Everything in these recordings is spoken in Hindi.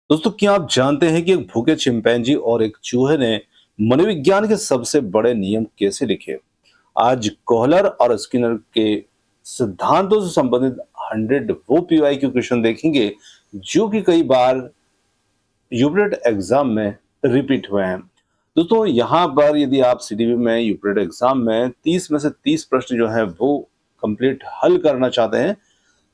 दोस्तों, क्या आप जानते हैं कि एक भूखे चिंपैंजी और एक चूहे ने मनोविज्ञान के सबसे बड़े नियम कैसे लिखे? आज कोहलर और स्किनर के सिद्धांतों से संबंधित 100 वो पीवाईक्यू क्वेश्चन देखेंगे जो कि कई बार यूपीटेट एग्जाम में रिपीट हुए हैं। दोस्तों, यहाँ पर यदि आप सीडीबी में यूपीटेट एग्जाम में 30 में से 30 प्रश्न जो है वो कंप्लीट हल करना चाहते हैं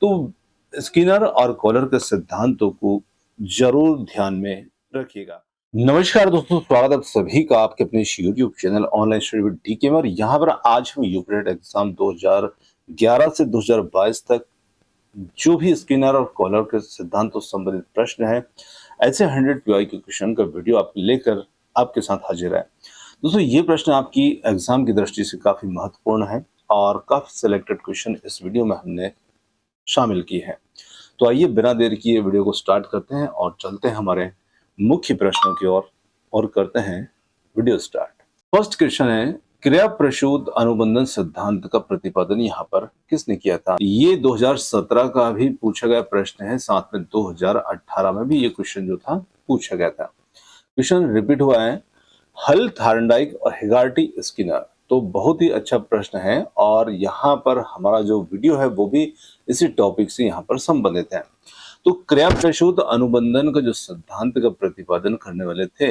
तो स्किनर और कॉलर के सिद्धांतों को जरूर ध्यान में रखिएगा। नमस्कार दोस्तों, स्वागत है आप सभी का आपके अपने YouTube channel online study with DK में। और यहाँ पर आज हम यूपीटेट एग्जाम 2011 से 2022 तक जो भी स्किनर और कॉलर के सिद्धांतों से संबंधित प्रश्न है, ऐसे 100 पीवाईक्यू क्वेश्चन का वीडियो आप लेकर आपके साथ हाजिर है। दोस्तों, ये प्रश्न आपकी एग्जाम की दृष्टि से काफी महत्वपूर्ण है और काफी सिलेक्टेड क्वेश्चन इस वीडियो में हमने शामिल की है। तो आइए बिना देर किए वीडियो को स्टार्ट करते हैं और चलते हैं हमारे मुख्य प्रश्नों की ओर और करते हैं वीडियो स्टार्ट। फर्स्ट क्वेश्चन है, क्रिया प्रसूत अनुबंधन सिद्धांत का प्रतिपादन यहाँ पर किसने किया था? ये 2017 का भी पूछा गया प्रश्न है, साथ में 2018 में भी ये क्वेश्चन जो था पूछा गया था। क्वेश्चन रिपीट हुआ है, हल थार्नडाइक और हेगार्टी स्किनर। तो बहुत ही अच्छा प्रश्न है और यहाँ पर हमारा जो वीडियो है वो भी इसी टॉपिक से यहाँ पर संबंधित है। तो क्रिया प्रसूत अनुबंधन का जो सिद्धांत का प्रतिपादन करने वाले थे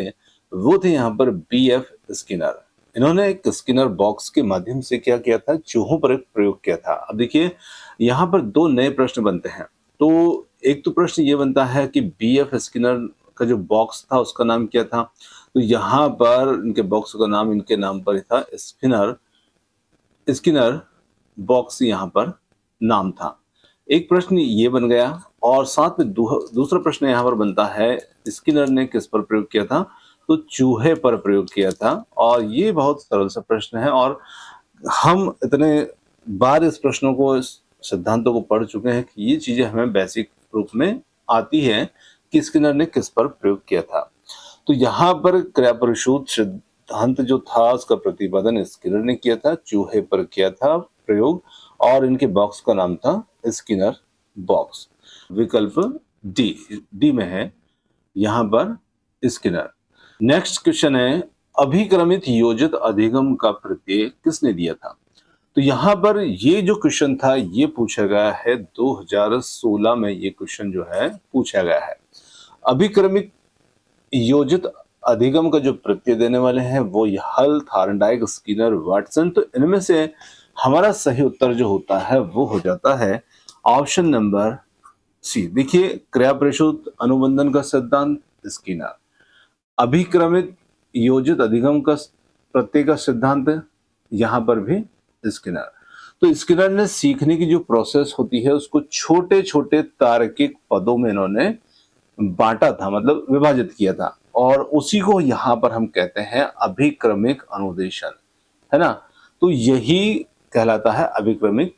वो थे यहाँ पर बीएफ स्किनर। इन्होंने एक स्किनर बॉक्स के माध्यम से क्या किया था, चूहों पर एक प्रयोग किया था। अब देखिए, यहाँ पर दो नए प्रश्न बनते हैं। तो एक तो प्रश्न ये बनता है कि बीएफ स्किनर का जो बॉक्स था उसका नाम क्या था? तो यहाँ पर इनके बॉक्स का नाम इनके नाम पर ही था, स्किनर स्किनर बॉक्स यहाँ पर नाम था। एक प्रश्न ये बन गया और साथ में दूसरा प्रश्न यहाँ पर बनता है, स्किनर ने किस पर प्रयोग किया था? तो चूहे पर प्रयोग किया था। और ये बहुत सरल सा प्रश्न है और हम इतने बार इस प्रश्नों को, इस सिद्धांतों को पढ़ चुके हैं कि ये चीजें हमें बेसिक रूप में आती है कि स्किनर ने किस पर प्रयोग किया था। तो यहाँ पर क्रिया प्रसूत सिद्धांत जो था उसका प्रतिपादन स्किनर ने किया था, चूहे पर किया था प्रयोग और इनके बॉक्स का नाम था स्किनर बॉक्स। विकल्प डी में है यहाँ पर स्किनर। नेक्स्ट क्वेश्चन है, अभिक्रमित योजित अधिगम का प्रत्यय किसने दिया था? तो यहाँ पर ये जो क्वेश्चन था ये पूछा गया है 2016 में। ये क्वेश्चन जो है पूछा गया है। अभिक्रमित योजित अधिगम का जो प्रत्यय देने वाले हैं वो हल, थार्नडाइक, स्किनर, वाटसन। तो इनमें से हमारा सही उत्तर जो होता है वो हो जाता है ऑप्शन नंबर सी। देखिए, क्रिया प्रसूत अनुबंधन का सिद्धांत स्किनर, अभिक्रमित योजित अधिगम का प्रत्यय का सिद्धांत यहां पर भी स्किनर। तो स्किनर ने सीखने की जो प्रोसेस होती है उसको छोटे छोटे तार्किक पदों में इन्होंने बांटा था, मतलब विभाजित किया था, और उसी को यहाँ पर हम कहते हैं अभिक्रमिक अनुदेशन, है ना। तो यही कहलाता है अभिक्रमिक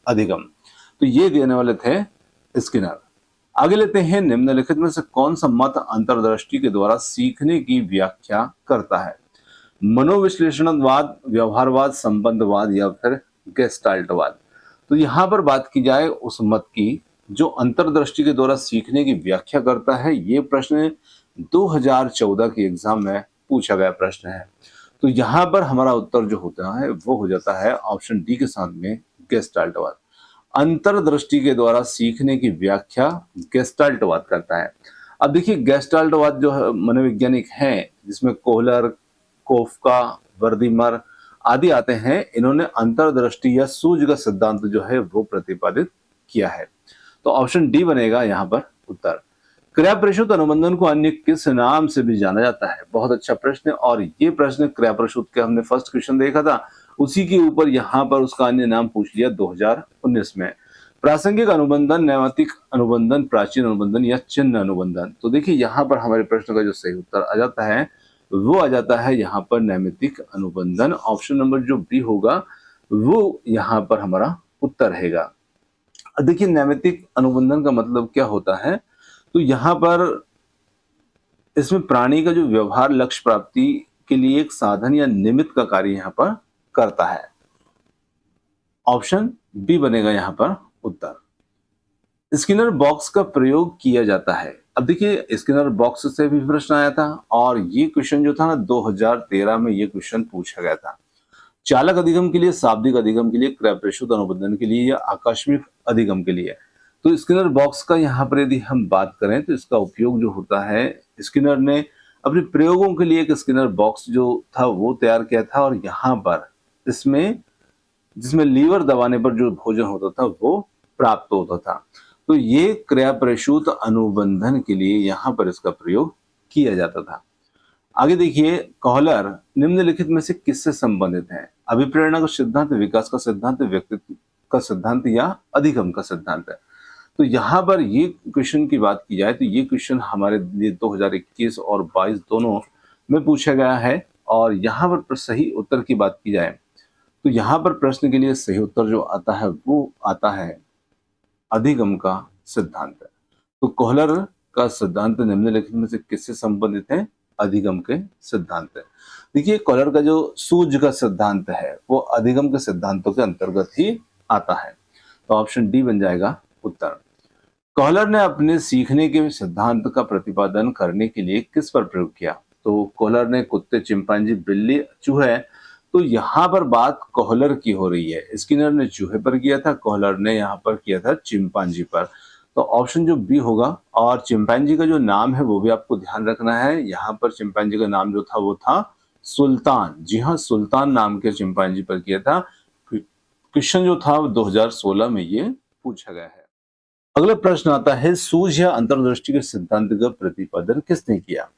अधिगम। तो ये देने वाले थे स्किनर। आगे लेते हैं, निम्नलिखित में से कौन सा मत अंतर्दृष्टि के द्वारा सीखने की व्याख्या करता है? मनोविश्लेषणवाद, व्यवहारवाद, संबंधवाद या फिर गेस्टाल्टवाद। तो यहाँ पर बात की जाए उस मत की जो अंतर्दृष्टि के द्वारा सीखने की व्याख्या करता है, ये प्रश्न 2014 के एग्जाम में पूछा गया प्रश्न है। तो यहाँ पर हमारा उत्तर जो होता है वो हो जाता है ऑप्शन डी के साथ में गेस्टाल्टवाद। अंतर्दृष्टि के द्वारा सीखने की व्याख्या गेस्टाल्टवाद करता है। अब देखिए, गेस्टाल्टवाद जो है मनोवैज्ञानिक हैं जिसमें कोहलर, कोफका, वर्दीमर आदि आते हैं, इन्होंने अंतर्दृष्टि या सूझ का सिद्धांत जो है वो प्रतिपादित किया है। तो ऑप्शन डी बनेगा यहाँ पर उत्तर। क्रिया प्रसूत अनुबंधन को अन्य किस नाम से भी जाना जाता है? बहुत अच्छा प्रश्न है और ये प्रश्न क्रिया प्रसूत के हमने फर्स्ट क्वेश्चन देखा था, उसी के ऊपर यहाँ पर उसका अन्य नाम पूछ लिया 2019 में। प्रासंगिक अनुबंधन, नैमित्तिक अनुबंधन, प्राचीन अनुबंधन या चिन्ह अनुबंधन। तो देखिए, यहाँ पर हमारे प्रश्न का जो सही उत्तर आ जाता है वो आ जाता है यहाँ पर नैमित्तिक अनुबंधन। ऑप्शन नंबर जो बी होगा वो यहाँ पर हमारा उत्तर रहेगा। देखिए, नैमित्तिक अनुबंधन का मतलब क्या होता है? तो यहाँ पर इसमें प्राणी का जो व्यवहार लक्ष्य प्राप्ति के लिए एक साधन या निमित्त का कार्य यहाँ पर करता है। ऑप्शन बी बनेगा यहाँ पर उत्तर। स्किनर बॉक्स का प्रयोग किया जाता है। अब देखिए स्किनर बॉक्स से भी प्रश्न आया था और ये क्वेश्चन जो था ना 2013 में ये क्वेश्चन पूछा गया था। चालक अधिगम के लिए, शाब्दिक अधिगम के लिए, क्रय प्रेषित अनुबंधन के लिए या आकस्मिक अधिगम के लिए। तो स्किनर बॉक्स का यहाँ पर यदि हम बात करें तो इसका उपयोग जो होता है, स्किनर ने अपने प्रयोगों के लिए एक स्किनर बॉक्स जो था वो तैयार किया था और यहाँ पर इसमें जिसमें लीवर दबाने पर जो भोजन होता था वो प्राप्त होता था। तो ये क्रिया प्रसूत अनुबंधन के लिए यहाँ पर इसका प्रयोग किया जाता था। आगे देखिए, कॉहलर निम्नलिखित में से किससे संबंधित है? अभिप्रेरणा का सिद्धांत, विकास का सिद्धांत, व्यक्तित्व का सिद्धांत या अधिगम का सिद्धांत है। तो यहाँ पर ये क्वेश्चन की बात की जाए तो ये क्वेश्चन हमारे लिए 2021 और 22 दोनों में पूछा गया है और यहाँ पर सही उत्तर की बात की जाए तो यहाँ पर प्रश्न के लिए सही उत्तर जो आता है वो आता है अधिगम का सिद्धांत। तो कोहलर का सिद्धांत निम्नलिखित में से किससे संबंधित है? अधिगम के सिद्धांत है। देखिए कोहलर का जो सूझ का सिद्धांत है वो अधिगम के सिद्धांतों के अंतर्गत ही आता है। तो ऑप्शन डी बन जाएगा उत्तर। कोहलर ने अपने सीखने के सिद्धांत का प्रतिपादन करने के लिए किस पर प्रयोग किया? तो कोहलर ने कुत्ते, चिंपांजी, बिल्ली, चूहे, तो यहाँ पर बात कोहलर की हो रही है। स्किनर ने चूहे पर किया था, कोहलर ने यहाँ पर किया था चिंपांजी पर। तो ऑप्शन जो बी होगा। और चिंपांजी का जो नाम है वो भी आपको ध्यान रखना है। यहाँ पर चिंपांजी का नाम जो था वो था सुल्तान। जी हाँ, सुल्तान नाम के चिंपांजी पर किया था। क्वेश्चन जो था 2016 में ये पूछा गया है। अगला प्रश्न आता है, सूझ या अंतर्दृष्टि के सिद्धांत का प्रतिपादन किसने किया?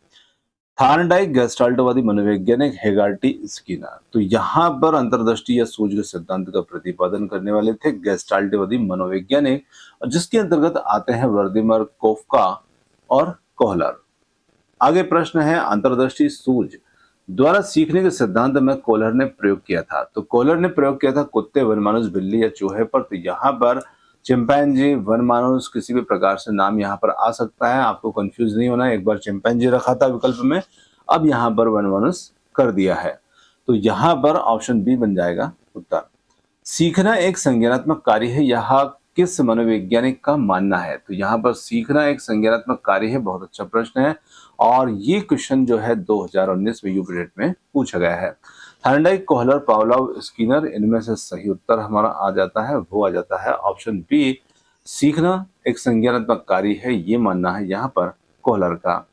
थार्नडाइक, गेस्टाल्टवादी मनोवैज्ञानिक, हेगार्टी, स्किनर। तो यहाँ पर अंतर्दृष्टि या सूझ के सिद्धांत का प्रतिपादन करने वाले थे गेस्टाल्टवादी मनोवैज्ञानिक, जिसके अंतर्गत आते हैं वर्दीमर, कोफका और कोहलर। आगे प्रश्न है, अंतर्दृष्टि सूझ द्वारा सीखने के सिद्धांत में कोहलर ने प्रयोग किया था। तो कोहलर ने प्रयोग किया था कुत्ते, वनमानुष, बिल्ली या चूहे पर। तो यहाँ पर चिंपैंजी, वनमानुष, किसी भी प्रकार से नाम यहाँ पर आ सकता है, आपको कंफ्यूज नहीं होना है। एक बार चिंपैंजी रखा था विकल्प में, अब यहाँ पर वनमानुष कर दिया है। तो यहाँ पर ऑप्शन बी बन जाएगा उत्तर। सीखना एक संज्ञानात्मक कार्य है, यह किस मनोवैज्ञानिक का मानना है? तो यहाँ पर सीखना एक संज्ञानात्मक कार्य है, बहुत अच्छा प्रश्न है और ये क्वेश्चन जो है 2019 में यूपीटेट में पूछा गया है। थार्नडाइक, कोहलर, पावलोव, स्किनर, इनमें से सही उत्तर हमारा आ जाता है, वो आ जाता है ऑप्शन बी। सीखना एक संज्ञानात्मक कार्य है, ये मानना है यहाँ पर कोहलर का।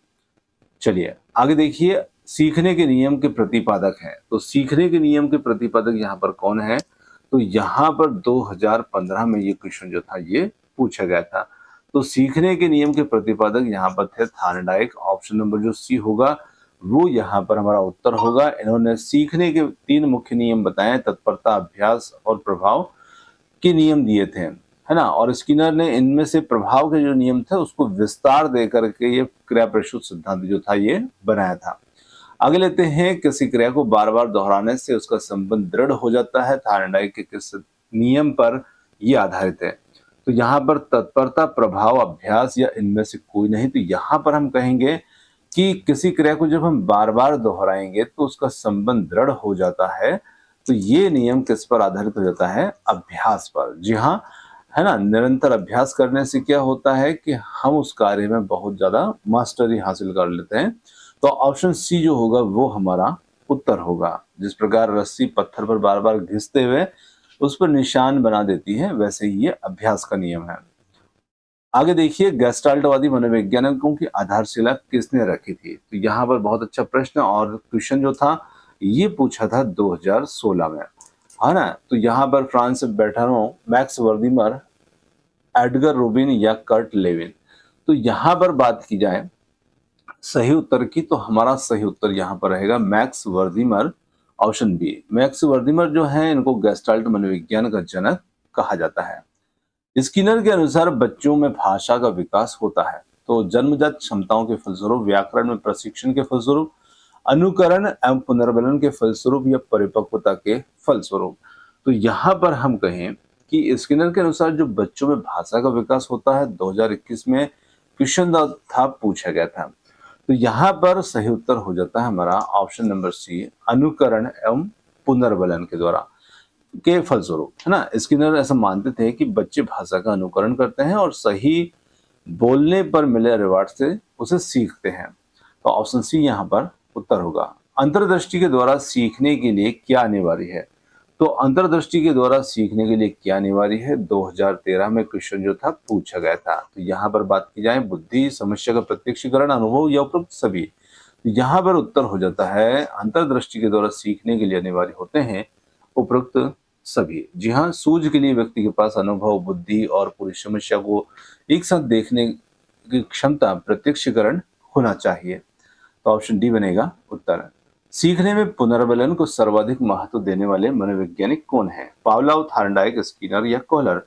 चलिए आगे देखिए, सीखने के नियम के प्रतिपादक हैं। तो सीखने के नियम के प्रतिपादक यहाँ पर कौन है? तो यहाँ पर 2015 में ये क्वेश्चन जो था ये पूछा गया था। तो सीखने के नियम के प्रतिपादक यहाँ पर थे थार्नडाइक। ऑप्शन नंबर जो सी होगा वो यहाँ पर हमारा उत्तर होगा। इन्होंने सीखने के 3 मुख्य नियम बताए, तत्परता, अभ्यास और प्रभाव के नियम दिए थे, है ना। और स्किनर ने इनमें से प्रभाव के जो नियम थे उसको विस्तार दे करके ये क्रिया प्रसूत सिद्धांत जो था ये बनाया था। आगे लेते हैं, किसी क्रिया को बार बार दोहराने से उसका संबंध दृढ़ हो जाता है। थार्नडाइक के किस नियम पर यह आधारित है? तो यहाँ पर तत्परता, प्रभाव, अभ्यास या इनमें से कोई नहीं। तो यहाँ पर हम कहेंगे कि किसी क्रिया को जब हम बार बार दोहराएंगे तो उसका संबंध दृढ़ हो जाता है। तो ये नियम किस पर आधारित हो जाता है? अभ्यास पर। जी हाँ, है ना। निरंतर अभ्यास करने से क्या होता है कि हम उस कार्य में बहुत ज्यादा मास्टरी हासिल कर लेते हैं। तो ऑप्शन सी जो होगा वो हमारा उत्तर होगा। जिस प्रकार रस्सी पत्थर पर बार बार घिसते हुए उस पर निशान बना देती है, वैसे ही ये अभ्यास का नियम है। आगे देखिए, गेस्टाल्टवादी मनोवैज्ञानिकों की आधारशिला किसने रखी थी? तो यहाँ पर बहुत अच्छा प्रश्न और क्वेश्चन जो था ये पूछा था 2016 में, है ना। तो यहाँ पर Franz Brentano, Max Wertheimer, Edgar Rubin या कर्ट लेविन। तो यहाँ पर बात की जाए सही उत्तर की, तो हमारा सही उत्तर यहाँ पर रहेगा Max Wertheimer, option b. Max Wertheimer जो है इनको गेस्टाल्ट मनोविज्ञान का जनक कहा जाता है। स्किनर के अनुसार बच्चों में भाषा का विकास होता है तो जन्मजात क्षमताओं के फलस्वरूप, व्याकरण में प्रशिक्षण के फलस्वरूप, अनुकरण एवं पुनर्बलन के फलस्वरूप या परिपक्वता के फलस्वरूप। तो यहाँ पर हम कहें कि स्किनर के अनुसार जो बच्चों में भाषा का विकास होता है 2021 में क्वेश्चन था पूछा गया था। तो यहाँ पर सही उत्तर हो जाता है हमारा ऑप्शन नंबर सी, अनुकरण एवं पुनर्बलन के द्वारा के फलस्वरूप, है ना। स्किनर ऐसा मानते थे कि बच्चे भाषा का अनुकरण करते हैं और सही बोलने पर मिले रिवार्ड से उसे सीखते हैं। तो ऑप्शन सी यहाँ पर उत्तर होगा। अंतर्दृष्टि के द्वारा सीखने के लिए क्या अनिवार्य है? तो अंतर्दृष्टि के द्वारा सीखने के लिए क्या अनिवार्य है? 2013 में क्वेश्चन जो था पूछा गया था। तो यहाँ पर बात की जाए बुद्धि, समस्या का प्रत्यक्षीकरण, अनुभव या उपरोक्त सभी। तो यहाँ पर उत्तर हो जाता है अंतर्दृष्टि के द्वारा सीखने के लिए अनिवार्य होते हैं उपरोक्त सभी। जी हाँ, सूझ के लिए व्यक्ति के पास अनुभव, बुद्धि और पूरी समस्या को एक साथ देखने की क्षमता, प्रत्यक्षीकरण होना चाहिए। तो ऑप्शन डी बनेगा उत्तर। सीखने में पुनर्बलन को सर्वाधिक महत्व देने वाले मनोवैज्ञानिक कौन है? पावलोव, थार्नडाइक, स्किनर या कोहलर?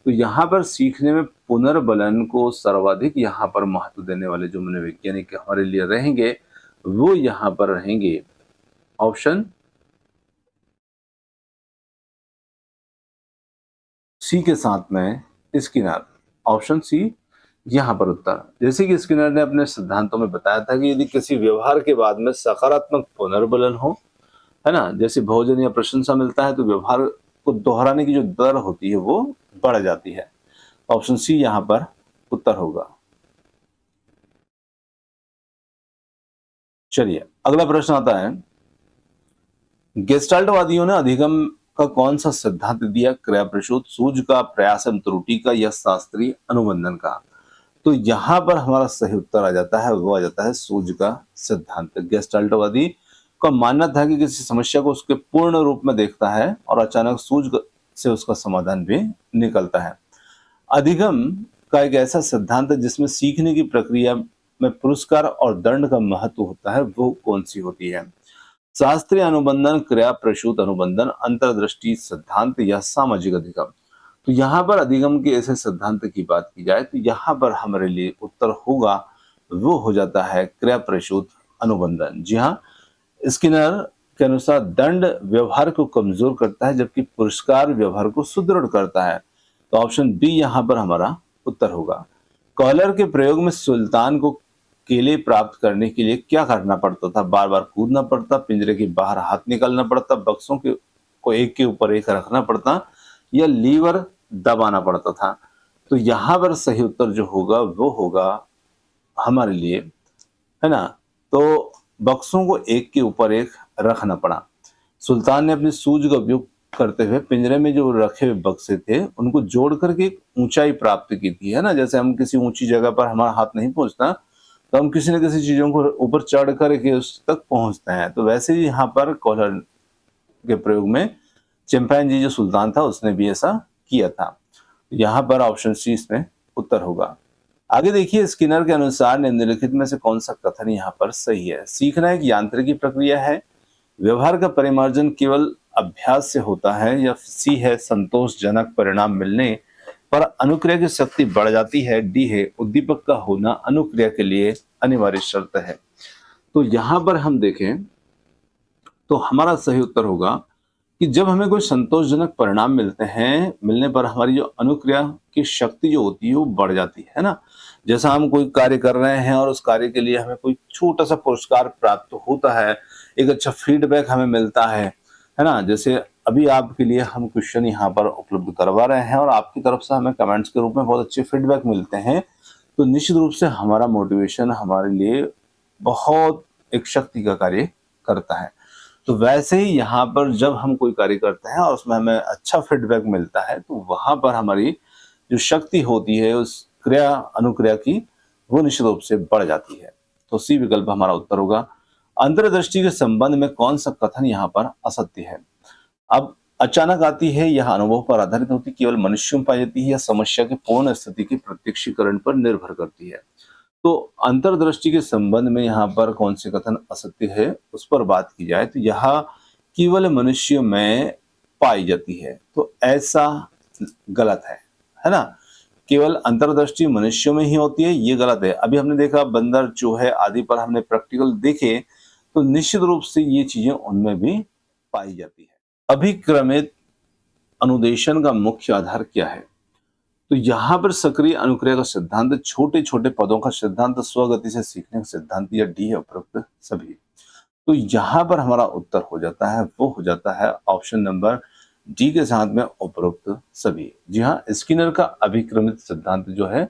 तो यहाँ पर सीखने में पुनर्बलन को सर्वाधिक यहाँ पर महत्व देने वाले जो मनोवैज्ञानिक हमारे लिए रहेंगे वो यहाँ पर रहेंगे ऑप्शन सी के साथ में स्किनर। ऑप्शन सी यहाँ पर उत्तर। जैसे कि स्किनर ने अपने सिद्धांतों में बताया था कि यदि किसी व्यवहार के बाद में सकारात्मक पुनर्बलन हो, है ना, जैसे भोजन या प्रशंसा मिलता है, तो व्यवहार को दोहराने की जो दर होती है वो बढ़ जाती है। ऑप्शन सी यहाँ पर उत्तर होगा। चलिए अगला प्रश्न आता है, गेस्टाल्टवादियों ने अधिगम का कौन सा सिद्धांत दिया? क्रिया प्रसूत, सूझ का, प्रयास एवं त्रुटि का या शास्त्रीय अनुबंधन का? तो यहाँ पर हमारा सही उत्तर आ जाता है, वो आ जाता है सूझ का सिद्धांत। गेस्टाल्टवादी का मानना था कि किसी समस्या को उसके पूर्ण रूप में देखता है और अचानक सूझ से उसका समाधान भी निकलता है। अधिगम का एक ऐसा सिद्धांत है जिसमें सीखने की प्रक्रिया में पुरस्कार और दंड का महत्व होता है, वो कौन सी होती है? शास्त्रीय अनुबंधन, क्रिया प्रसूत अनुबंधन, अंतर्दृष्टि सिद्धांत या सामाजिक अधिगम? तो यहाँ पर अधिगम के ऐसे सिद्धांत की बात की जाए तो यहाँ पर हमारे लिए उत्तर होगा, वो हो जाता है क्रिया प्रसूत अनुबंधन। जी हाँ, स्किनर के अनुसार दंड व्यवहार को कमजोर करता है जबकि पुरस्कार व्यवहार को सुदृढ़ करता है। तो ऑप्शन बी यहाँ पर हमारा उत्तर होगा। कॉलर के प्रयोग में सुल्तान को केले प्राप्त करने के लिए क्या करना पड़ता था? बार बार कूदना पड़ता, पिंजरे के बाहर हाथ निकालना पड़ता, बक्सों के को एक के ऊपर एक रखना पड़ता या लीवर दबाना पड़ता था? तो यहाँ पर सही उत्तर जो होगा वो होगा हमारे लिए, है ना, तो बक्सों को एक के ऊपर एक रखना पड़ा। सुल्तान ने अपनी सूझ का उपयोग करते हुए पिंजरे में जो रखे हुए बक्से थे उनको जोड़ करके एक ऊंचाई प्राप्त की थी, है ना। जैसे हम किसी ऊंची जगह पर हमारा हाथ नहीं पहुंचता तो हम किसी न किसी चीजों को ऊपर चढ़ करके उस तक पहुंचते हैं, तो वैसे ही यहाँ पर कॉलर के प्रयोग में चिंपैंजी जो सुल्तान था उसने भी ऐसा किया था। यहाँ पर ऑप्शन सी इसमें उत्तर होगा। आगे देखिए, स्किनर के अनुसार निम्नलिखित में से कौन सा कथन यहाँ पर सही है? सीखना एक यांत्रिकी प्रक्रिया है, व्यवहार का परिमार्जन केवल अभ्यास से होता है, या सी है संतोषजनक परिणाम मिलने पर अनुक्रिया की शक्ति बढ़ जाती है, डी है उद्दीपक का होना अनुक्रिया के लिए अनिवार्य शर्त है। तो यहाँ पर हम देखें तो हमारा सही उत्तर होगा कि जब हमें कोई संतोषजनक परिणाम मिलते हैं, मिलने पर हमारी जो अनुक्रिया की शक्ति जो होती है वो बढ़ जाती है ना। जैसा हम कोई कार्य कर रहे हैं और उस कार्य के लिए हमें कोई छोटा सा पुरस्कार प्राप्त होता है, एक अच्छा फीडबैक हमें मिलता है ना। जैसे अभी आपके लिए हम क्वेश्चन यहाँ पर उपलब्ध करवा रहे हैं और आपकी तरफ से हमें कमेंट्स के रूप में बहुत अच्छे फीडबैक मिलते हैं, तो निश्चित रूप से हमारा मोटिवेशन हमारे लिए बहुत एक शक्ति का कार्य करता है। तो वैसे ही यहाँ पर जब हम कोई कार्य करते हैं और उसमें हमें अच्छा फीडबैक मिलता है तो वहां पर हमारी जो शक्ति होती है उस क्रिया अनुक्रिया की, वो निश्चित रूप से बढ़ जाती है। तो सी विकल्प हमारा उत्तर होगा। अंतर्दृष्टि के संबंध में कौन सा कथन यहाँ पर असत्य है? अब अचानक आती है, यह अनुभव पर आधारित होती, केवल मनुष्यों में पाई जाती है, या समस्या के पूर्ण स्थिति के प्रत्यक्षीकरण पर निर्भर करती है? तो अंतर्दृष्टि के संबंध में यहाँ पर कौन से कथन असत्य है उस पर बात की जाए तो यह केवल मनुष्य में पाई जाती है, तो ऐसा गलत है ना। केवल अंतर्दृष्टि मनुष्यों में ही होती है, ये गलत है। अभी हमने देखा बंदर, चूहे आदि पर हमने प्रैक्टिकल देखे, तो निश्चित रूप से ये चीजें उनमें भी पाई जाती है। अभिक्रमित अनुदेशन का मुख्य आधार क्या है? तो यहाँ पर सक्रिय अनुक्रिया का सिद्धांत, छोटे छोटे पदों का सिद्धांत, स्वगति से सीखने का सिद्धांत, या डी है उपरोक्त सभी? तो यहाँ पर हमारा उत्तर हो जाता है, वो हो जाता है ऑप्शन नंबर डी के साथ में उपरोक्त सभी। जी हाँ, स्किनर का अभिक्रमित सिद्धांत जो है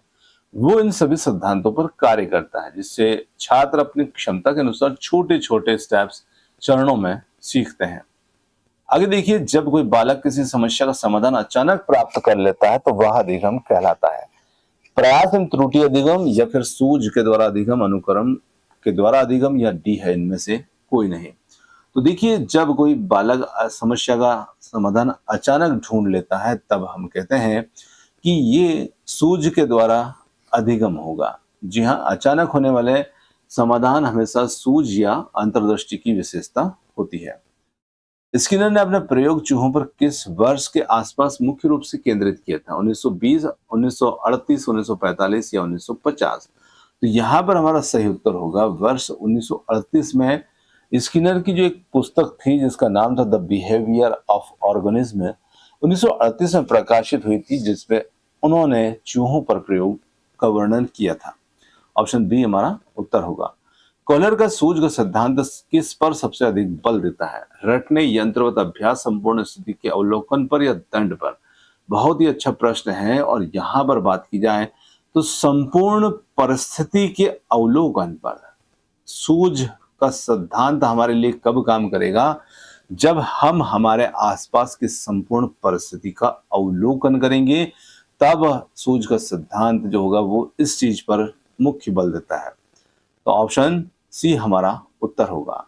वो इन सभी सिद्धांतों पर कार्य करता है, जिससे छात्र अपनी क्षमता के अनुसार छोटे छोटे स्टेप्स चरणों में सीखते हैं। आगे देखिए, जब कोई बालक किसी समस्या का समाधान अचानक प्राप्त कर लेता है तो वह अधिगम कहलाता है। प्रयास एवं त्रुटि अधिगम या फिर सूझ के द्वारा अधिगम, अनुकरण के द्वारा अधिगम या डी है, इनमें से कोई नहीं। तो देखिए, जब कोई बालक समस्या का समाधान अचानक ढूंढ लेता है तब हम कहते हैं कि ये सूझ के द्वारा अधिगम होगा। जी हाँ, अचानक होने वाले समाधान हमेशा सूझ या अंतर्दृष्टि की विशेषता होती है। स्किनर ने अपना प्रयोग चूहों पर किस वर्ष के आसपास मुख्य रूप से केंद्रित किया था? 1920, 1938, 1945 या 1950? तो यहाँ पर हमारा सही उत्तर होगा वर्ष 1938 में। स्किनर की जो एक पुस्तक थी जिसका नाम था द बिहेवियर ऑफ ऑर्गेनिज्म, 1938 में प्रकाशित हुई थी, जिसमें उन्होंने चूहों पर प्रयोग का वर्णन किया था। ऑप्शन बी हमारा उत्तर होगा। कॉलर का सूझ का सिद्धांत किस पर सबसे अधिक बल देता है? रटने, यंत्रवत अभ्यास, संपूर्ण स्थिति के अवलोकन पर या दंड पर? बहुत ही अच्छा प्रश्न है। और यहाँ पर बात की जाए तो संपूर्ण परिस्थिति के अवलोकन पर। सूझ का सिद्धांत हमारे लिए कब काम करेगा? जब हम हमारे आसपास की संपूर्ण परिस्थिति का अवलोकन करेंगे, तब सूझ का सिद्धांत जो होगा वो इस चीज पर मुख्य बल देता है। तो ऑप्शन सी हमारा उत्तर होगा।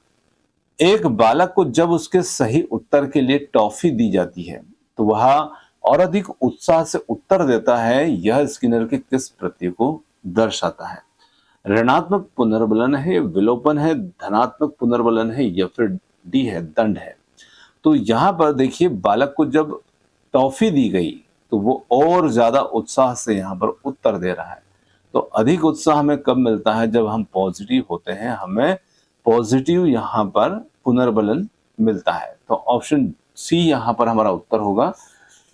एक बालक को जब उसके सही उत्तर के लिए टॉफी दी जाती है तो वह और अधिक उत्साह से उत्तर देता है। यह स्किनर के किस प्रत्यय को दर्शाता है? ऋणात्मक पुनर्बलन है, विलोपन है, धनात्मक पुनर्बलन है या फिर डी है, दंड है? तो यहाँ पर देखिए, बालक को जब टॉफी दी गई तो वो और ज्यादा उत्साह से यहाँ पर उत्तर दे रहा है। तो अधिक उत्साह हमें कब मिलता है? जब हम पॉजिटिव होते हैं, हमें पॉजिटिव यहाँ पर पुनर्बलन मिलता है। तो ऑप्शन सी यहाँ पर हमारा उत्तर होगा।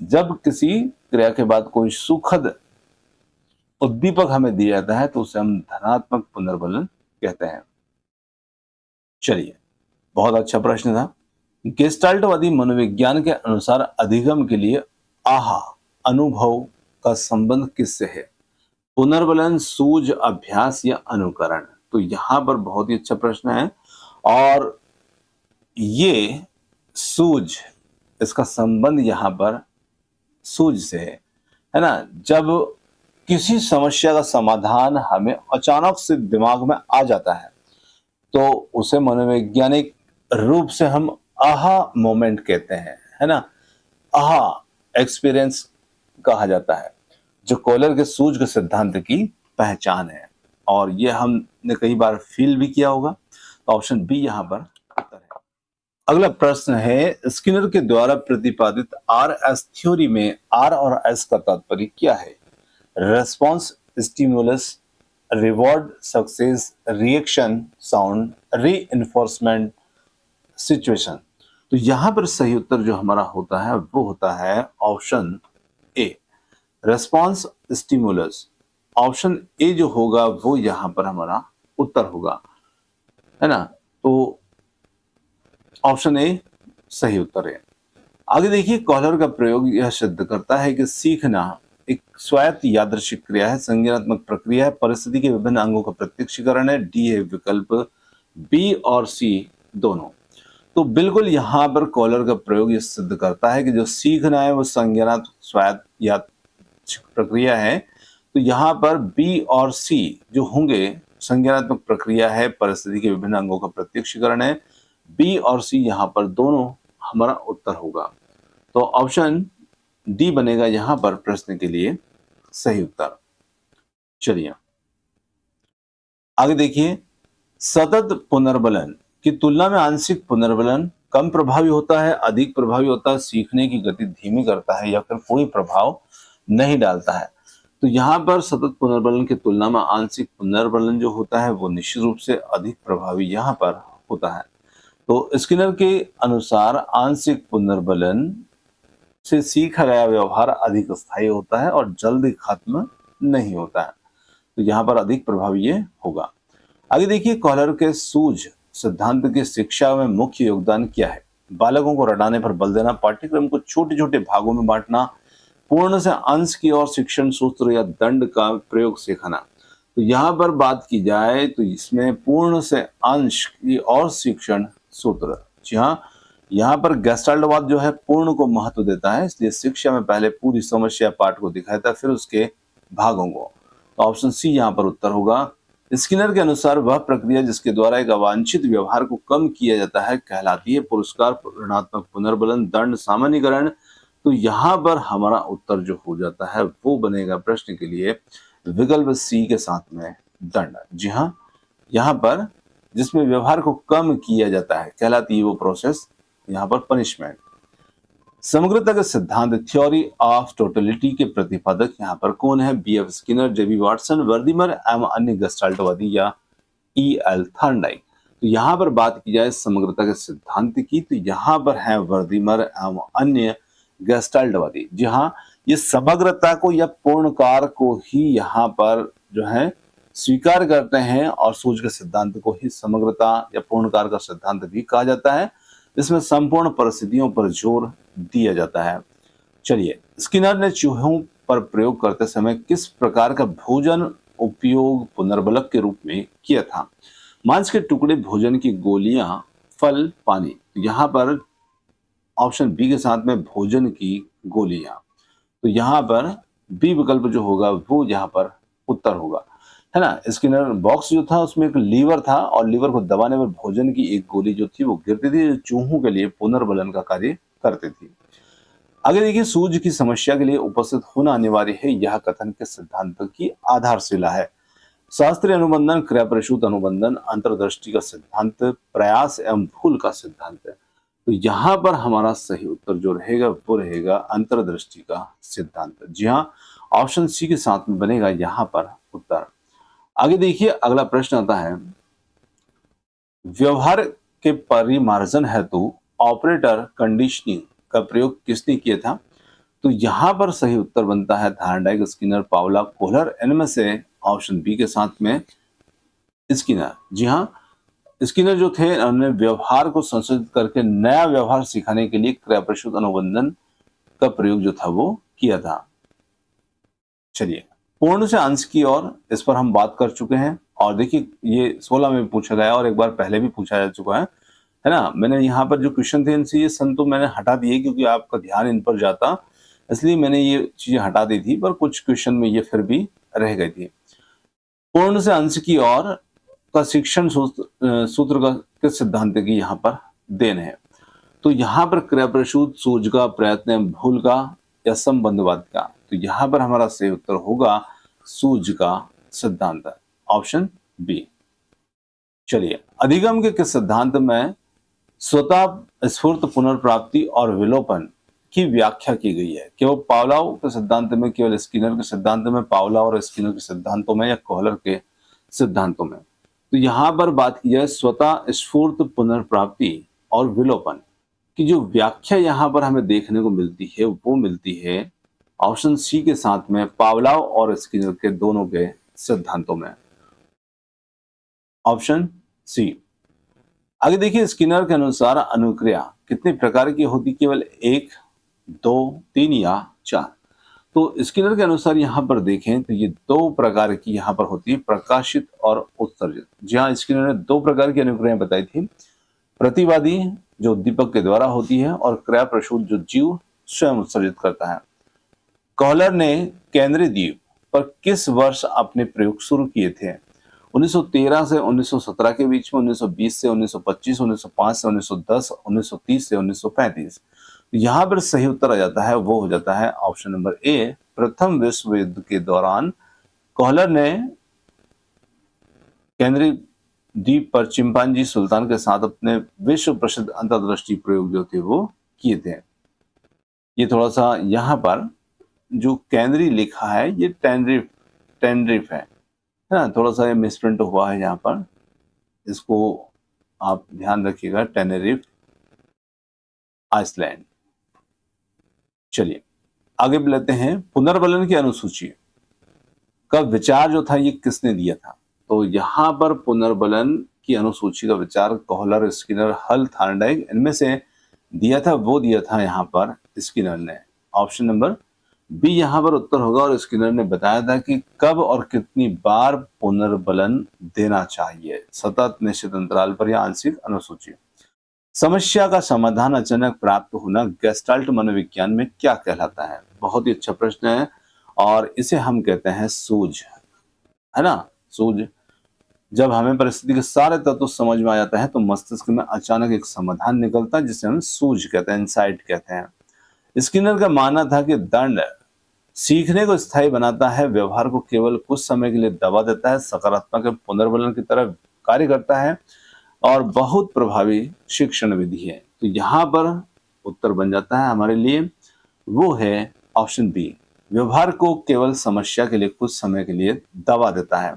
जब किसी क्रिया के बाद कोई सुखद उद्दीपक हमें दिया जाता है तो उसे हम धनात्मक पुनर्बलन कहते हैं। चलिए, बहुत अच्छा प्रश्न था। गेस्टाल्टवादी मनोविज्ञान के अनुसार अधिगम के लिए आहा अनुभव का संबंध किससे है? पुनर्बलन, सूझ, अभ्यास या अनुकरण? तो यहां पर बहुत ही अच्छा प्रश्न है। और ये सूझ, इसका संबंध यहां पर सूझ से है ना। जब किसी समस्या का समाधान हमें अचानक से दिमाग में आ जाता है तो उसे मनोवैज्ञानिक रूप से हम आहा मोमेंट कहते हैं, है ना। आहा एक्सपीरियंस कहा जाता है, जो कॉलर के सूझ के सिद्धांत की पहचान है। और ये हमने कई बार फील भी किया होगा। तो ऑप्शन बी यहां पर उत्तर है। अगला प्रश्न है, स्किनर के द्वारा प्रतिपादित आर एस थ्योरी में आर और एस का तात्पर्य क्या है? Response, stimulus, reward, success, reaction, sound, reinforcement, situation? तो यहां पर सही उत्तर जो हमारा होता है वो होता है option A, response stimulus. Option A जो होगा वो यहां पर हमारा उत्तर होगा, है ना। तो ऑप्शन ए सही उत्तर है। आगे देखिए, कॉलर का प्रयोग यह सिद्ध करता है कि सीखना एक स्वायत्त यादृच्छिक क्रिया है, संज्ञानात्मक प्रक्रिया है, परिस्थिति के विभिन्न अंगों का प्रत्यक्षीकरण है। डी है विकल्प बी और सी दोनों। तो बिल्कुल यहां पर कॉलर का प्रयोग यह सिद्ध करता है कि जो सीखना है वो संज्ञानात्मक स्वायत्त यादृच्छिक प्रक्रिया है। तो यहाँ पर बी और सी जो होंगे, संज्ञानात्मक प्रक्रिया है, परिस्थिति के विभिन्न अंगों का प्रत्यक्षीकरण है। बी और सी यहाँ पर दोनों हमारा उत्तर होगा। तो ऑप्शन डी बनेगा यहां पर प्रश्न के लिए सही उत्तर। चलिए आगे देखिए, सतत पुनर्बलन की तुलना में आंशिक पुनर्बलन कम प्रभावी होता है, अधिक प्रभावी होता है, सीखने की गति धीमी करता है या फिर कोई प्रभाव नहीं डालता है? तो यहाँ पर सतत पुनर्बलन की तुलना में आंशिक पुनर्बलन जो होता है वो निश्चित रूप से अधिक प्रभावी यहाँ पर होता है। तो स्किनर के अनुसार आंशिक पुनर्बलन से सीखा गया व्यवहार अधिक स्थायी होता है और जल्दी खत्म नहीं होता है। तो यहाँ पर अधिक प्रभावी ये होगा। आगे देखिए, कॉलर के सूझ सिद्धांत की शिक्षा में मुख्य योगदान क्या है? बालकों को रटाने पर बल देना, पाठ्यक्रम को छोटे छोटे भागों में बांटना, पूर्ण से अंश की ओर शिक्षण सूत्र या दंड का प्रयोग सिखाना। तो यहाँ पर बात की जाए तो इसमें पूर्ण से अंश की ओर शिक्षण सूत्र, जी हाँ, यहाँ पर गेस्टाल्टवाद जो है पूर्ण को महत्व देता है, इसलिए शिक्षा में पहले पूरी समस्या पाठ को दिखाता है, फिर उसके भागों को। तो ऑप्शन सी यहाँ पर उत्तर होगा। स्किनर के अनुसार वह प्रक्रिया जिसके द्वारा एक अवांछित व्यवहार को कम किया जाता है कहलाती है पुरस्कार, ऋणात्मक पुनर्बलन, दंड, सामान्यीकरण। तो यहाँ पर हमारा उत्तर जो हो जाता है वो बनेगा प्रश्न के लिए विकल्प सी के साथ में दंड। जी हाँ, यहाँ पर जिसमें व्यवहार को कम किया जाता है कहलाती है वो प्रोसेस यहाँ पर पनिशमेंट। समग्रता का सिद्धांत, थ्योरी ऑफ टोटलिटी के प्रतिपादक यहाँ पर कौन है? बी एफ स्किनर, जेबी वाटसन, वर्दीमर एवं अन्य गेस्टाल्टवादी या ई एल थॉर्नडाइक। तो यहाँ पर बात की जाए समग्रता के सिद्धांत की, तो यहाँ पर है वर्दीमर एवं अन्य गेस्टाल्टवादी। जी हाँ, ये समग्रता को या पूर्णकार को ही यहाँ पर जो है स्वीकार करते हैं और सूझ के सिद्धांत को ही समग्रता या पूर्णकार का सिद्धांत भी कहा जाता है। इसमें संपूर्ण परिस्थितियों पर जोर दिया जाता है। चलिए, स्किनर ने चूहों पर प्रयोग करते समय किस प्रकार का भोजन उपयोग पुनर्बलक के रूप में किया था? मांस के टुकड़े, भोजन की गोलियां, फल, पानी। यहाँ पर ऑप्शन बी के साथ में भोजन की गोलियां, तो यहाँ पर बी विकल्प जो होगा वो यहाँ पर उत्तर होगा, है ना। स्किनर बॉक्स जो था उसमें एक लीवर था और लीवर को दबाने पर भोजन की एक गोली जो थी वो गिरती थी, जो चूहों के लिए पुनर्बलन का कार्य करती थी। आगे देखिए, सूझ की समस्या के लिए उपस्थित होना अनिवार्य है, यह कथन के सिद्धांत की आधारशिला है। शास्त्रीय अनुबंधन, क्रिया प्रसूत अनुबंधन, अंतर्दृष्टि का सिद्धांत, प्रयास एवं भूल का सिद्धांत। तो यहाँ पर हमारा सही उत्तर जो रहेगा वो रहेगा अंतर्दृष्टि का सिद्धांत। जी हाँ, ऑप्शन सी के साथ में बनेगा यहाँ पर उत्तर। आगे देखिए, अगला प्रश्न आता है, व्यवहार के परिमार्जन हेतु ऑपरेटर कंडीशनिंग का प्रयोग किसने किया था? तो यहाँ पर सही उत्तर बनता है थॉर्नडाइक, स्किनर, पावला, कोहलर। इनमें से ऑप्शन बी के साथ में स्किनर। जी हाँ, स्किनर जो थे उन्होंने व्यवहार को संशोधित करके नया व्यवहार सिखाने के लिए क्रिया प्रसूत अनुबंधन का प्रयोग जो था वो किया था। चलिए, पूर्ण से अंश की ओर, इस पर हम बात कर चुके हैं और देखिए ये 16 में पूछा गया और एक बार पहले भी पूछा जा चुका है ना। मैंने यहाँ पर जो क्वेश्चन थे इनसे ये सन तो मैंने हटा दिए क्योंकि आपका ध्यान इन पर जाता, इसलिए मैंने ये चीजें हटा दी थी, पर कुछ क्वेश्चन में ये फिर भी रह गई थी। पूर्ण से अंश की ओर का शिक्षण सूत्र का किस सिद्धांत की यहाँ पर देन है? तो यहाँ पर क्रिया प्रसूत, सूझ का, प्रयत्न, भूल का या संबंधवाद का। तो यहाँ पर हमारा सही उत्तर होगा सूझ का सिद्धांत, ऑप्शन बी। चलिए, अधिगम के किस सिद्धांत में स्वतः स्फूर्त पुनर्प्राप्ति और विलोपन की व्याख्या की गई है? केवल पावलाव के सिद्धांत में, केवल स्किनर के सिद्धांत में, पावला और स्किनर के सिद्धांतों में या कोहलर के सिद्धांतों में? तो यहाँ पर बात की जाए स्वतः स्फूर्त पुनर्प्राप्ति और विलोपन की जो व्याख्या यहाँ पर हमें देखने को मिलती है वो मिलती है ऑप्शन सी के साथ में पावलाव और स्किनर के दोनों के सिद्धांतों में, ऑप्शन सी। आगे देखिए, स्किनर के अनुसार अनुक्रिया कितने प्रकार की होती? केवल 1, 2, 3 या 4? तो स्किनर के अनुसार यहाँ पर देखें तो ये 2 प्रकार की यहाँ पर होती है, प्रकाशित और उत्सर्जित। जी हाँ, स्किनर ने 2 प्रकार की अनुक्रियाएं बताई थी, प्रतिवादी जो उद्दीपक के द्वारा होती है और क्रिया प्रसूत जो जीव स्वयं उत्सर्जित करता है। कोहलर ने केंद्रीय द्वीप पर किस वर्ष अपने प्रयोग शुरू किए थे? 1913 से 1917 के बीच में, 1920 से 1925, 1905 से 1910, 1930 से 1935। यहाँ पर सही उत्तर आ जाता है वो हो जाता है ऑप्शन नंबर ए, प्रथम विश्व युद्ध के दौरान कोहलर ने केंद्रीय द्वीप पर चिंपांजी सुल्तान के साथ अपने विश्व प्रसिद्ध अंतर्दृष्टि प्रयोग जो थे वो किए थे। ये थोड़ा सा यहाँ पर जो केंद्रीय लिखा है ये टेनरिफ है ना, थोड़ा सा ये मिसप्रिंट हुआ है यहाँ पर, इसको आप ध्यान रखिएगा, टेनरिफ आइसलैंड। चलिए आगे लेते हैं, पुनर्बलन की अनुसूची का विचार जो था ये किसने दिया था? तो यहाँ पर पुनर्बलन की अनुसूची का विचार कोहलर, स्किनर, हल, थॉर्नडाइक, इनमें से दिया था वो दिया था यहाँ पर स्किनर ने, ऑप्शन नंबर बी यहाँ पर उत्तर होगा और स्किनर ने बताया था कि कब और कितनी बार पुनर्बलन देना चाहिए, सतत, निश्चित अंतराल पर या आंशिक अनुसूची। समस्या का समाधान अचानक प्राप्त होना गेस्टाल्ट मनोविज्ञान में क्या कहलाता है? बहुत ही अच्छा प्रश्न है और इसे हम कहते हैं सूझ, है ना? सूझ। जब हमें परिस्थिति के सारे तत्व समझ में आ जाता है तो मस्तिष्क में अचानक एक समाधान निकलता है जिसे हम सूझ कहते हैं, इंसाइट कहते हैं। स्किनर का मानना था कि दंड सीखने को स्थायी बनाता है, व्यवहार को केवल कुछ समय के लिए दबा देता है, सकारात्मक पुनर्बलन की तरह कार्य करता है और बहुत प्रभावी शिक्षण विधि है। तो यहाँ पर उत्तर बन जाता है हमारे लिए, वो है ऑप्शन बी। व्यवहार को केवल समस्या के लिए कुछ समय के लिए दबा देता है।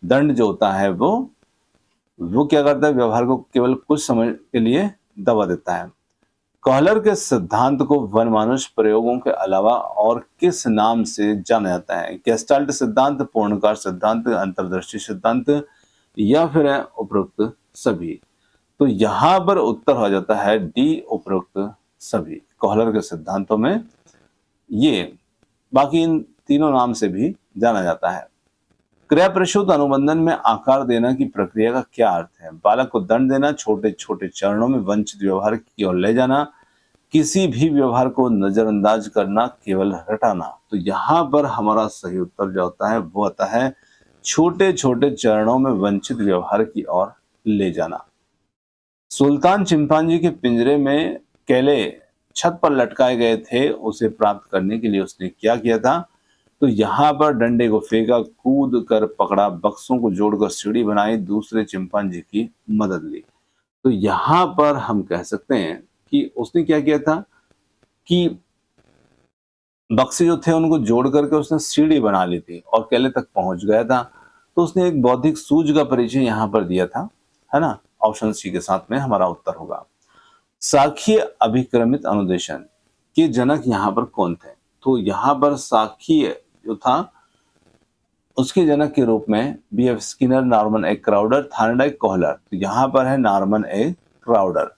दंड जो होता है वो क्या करता है, व्यवहार को केवल कुछ समय के लिए दबा देता है। कॉहलर के सिद्धांत को वनमानुष प्रयोगों के अलावा और किस नाम से जाना जाता है? गेस्टाल्ट सिद्धांत, पूर्णकार सिद्धांत, अंतर्दृष्टि सिद्धांत या फिर है उपरोक्त सभी। तो यहां पर उत्तर हो जाता है डी, उपरोक्त सभी। कॉहलर के सिद्धांतों में ये, बाकी इन तीनों नाम से भी जाना जाता है। क्रिया प्रसूत अनुबंधन में आकार देना की प्रक्रिया का क्या अर्थ है? बालक को दंड देना, छोटे छोटे चरणों में वंचित व्यवहार की ओर ले जाना, किसी भी व्यवहार को नजरअंदाज करना, केवल रटाना। तो यहाँ पर हमारा सही उत्तर जो होता है वो आता है छोटे छोटे चरणों में वंचित व्यवहार की ओर ले जाना। सुल्तान चिंपांजी के पिंजरे में केले छत पर लटकाए गए थे, उसे प्राप्त करने के लिए उसने क्या किया था? तो यहाँ पर डंडे को फेंका, कूद कर पकड़ा, बक्सों को जोड़कर सीढ़ी बनाई, दूसरे चिंपांजी की मदद ली। तो यहाँ पर हम कह सकते हैं कि उसने क्या किया था कि बक्से जो थे उनको जोड़ करके उसने सीढ़ी बना ली थी और केले तक पहुंच गया था। तो उसने एक बौद्धिक सूझ का परिचय यहाँ पर दिया था, है ना? ऑप्शन सी के साथ में हमारा उत्तर होगा। साखीय अभिक्रमित अनुदेशन के जनक यहाँ पर कौन थे? तो यहाँ पर साखीय जो था उसके जनक के रूप में बी एफ स्किनर, नॉर्मन ए क्राउडर, थार्नडाइक, कॉहलर। तो यहाँ पर है नॉर्मन ए क्राउडर।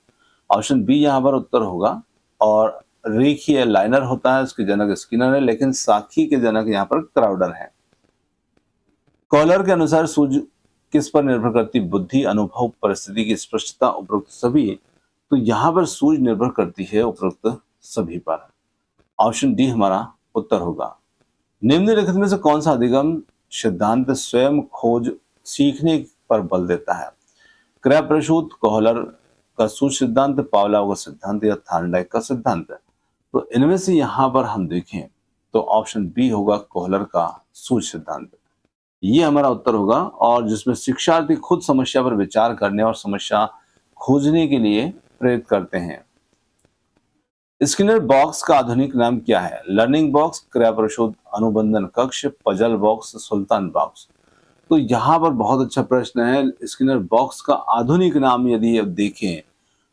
ऑप्शन बी यहाँ पर उत्तर होगा। और रेखीय लाइनर होता है, उसके जनक स्किनर है, लेकिन साखी के जनक यहाँ पर क्राउडर है। कॉलर के अनुसार सूझ किस पर निर्भर करती? बुद्धि, अनुभव, परिस्थिति की स्पष्टता, उपरोक्त सभी। तो यहाँ पर सूझ निर्भर करती है उपरोक्त सभी पर। ऑप्शन डी हमारा उत्तर होगा। निम्नलिखित में से कौन सा अधिगम सिद्धांत स्वयं खोज सीखने पर बल देता है? क्रिया प्रसूत, कॉहलर का सूझ सिद्धांत, पावलोव का सिद्धांत या थार्नडाइक का सिद्धांत? तो इनमें से यहाँ पर हम देखें तो ऑप्शन बी होगा, कॉहलर का सूझ सिद्धांत। ये हमारा उत्तर होगा, और जिसमें शिक्षार्थी खुद समस्या पर विचार करने और समस्या खोजने के लिए प्रेरित करते हैं। स्किनर बॉक्स का आधुनिक नाम क्या है? लर्निंग बॉक्स, क्रिया प्रसूत अनुबंधन कक्ष, पजल बॉक्स, सुल्तान बॉक्स। तो यहाँ पर बहुत अच्छा प्रश्न है। स्किनर बॉक्स का आधुनिक नाम यदि आप देखें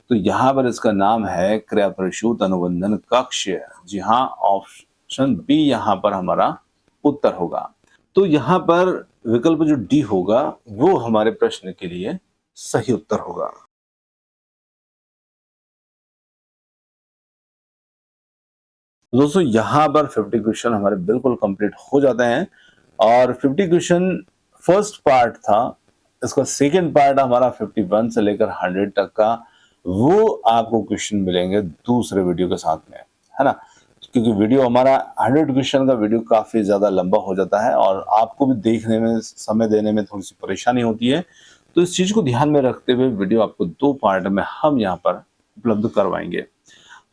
तो यहाँ पर इसका नाम है क्रिया प्रसूत अनुबंधन कक्ष। जी हाँ, ऑप्शन बी यहाँ पर हमारा उत्तर होगा। तो यहाँ पर विकल्प जो डी होगा वो हमारे प्रश्न के लिए सही उत्तर होगा। दोस्तों यहाँ पर 50 क्वेश्चन हमारे बिल्कुल कंप्लीट हो जाते हैं, और 50 क्वेश्चन फर्स्ट पार्ट था। इसका सेकंड पार्ट हमारा 51 से लेकर 100 तक का, वो आपको क्वेश्चन मिलेंगे दूसरे वीडियो के साथ में, है ना? क्योंकि वीडियो हमारा 100 क्वेश्चन का वीडियो काफी ज्यादा लंबा हो जाता है और आपको भी देखने में, समय देने में थोड़ी सी परेशानी होती है। तो इस चीज को ध्यान में रखते हुए वीडियो आपको 2 पार्ट में हम यहाँ पर उपलब्ध करवाएंगे।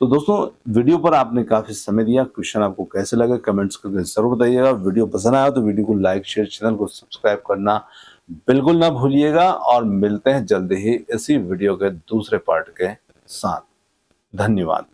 तो दोस्तों, वीडियो पर आपने काफी समय दिया। क्वेश्चन आपको कैसे लगे कमेंट्स करके जरूर बताइएगा। वीडियो पसंद आया तो वीडियो को लाइक, शेयर, चैनल को सब्सक्राइब करना बिल्कुल ना भूलिएगा, और मिलते हैं जल्दी ही इसी वीडियो के दूसरे पार्ट के साथ। धन्यवाद।